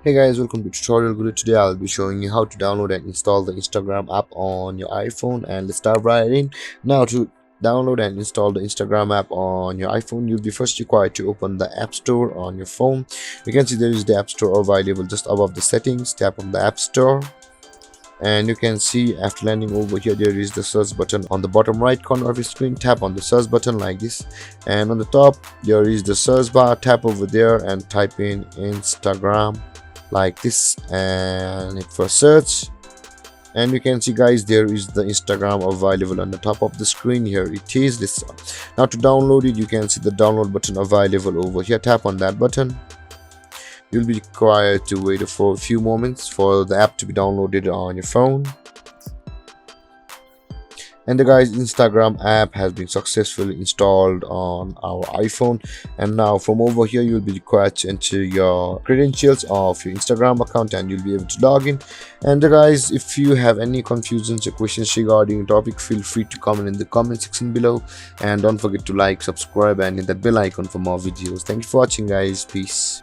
Hey guys, welcome to tutorial guru. Today I'll be showing you how to download and install the Instagram app on your iPhone, and let's dive right in. Now, to download and install the Instagram app on your iPhone, you'll be first required to open the App Store on your phone. You can see there is the App Store available just above the settings. Tap on the App Store, and you can see after landing over here there is the search button on the bottom right corner of your screen. Tap on the search button like this, and on the top there is the search bar. Tap over there and type in Instagram like this and hit for search, and you can see guys there is the Instagram available on the top of the screen. Here it is. This now to download it, you can see the download button available over here. Tap on that button. You'll be required to wait for a few moments for the app to be downloaded on your phone. And the guys, Instagram app has been successfully installed on our iPhone, and now from over here you'll be required to enter your credentials of your Instagram account and you'll be able to log in. And the guys, if you have any confusions or questions regarding the topic, feel free to comment in the comment section below, and don't forget to like, subscribe and hit that bell icon for more videos. Thank you for watching guys. Peace.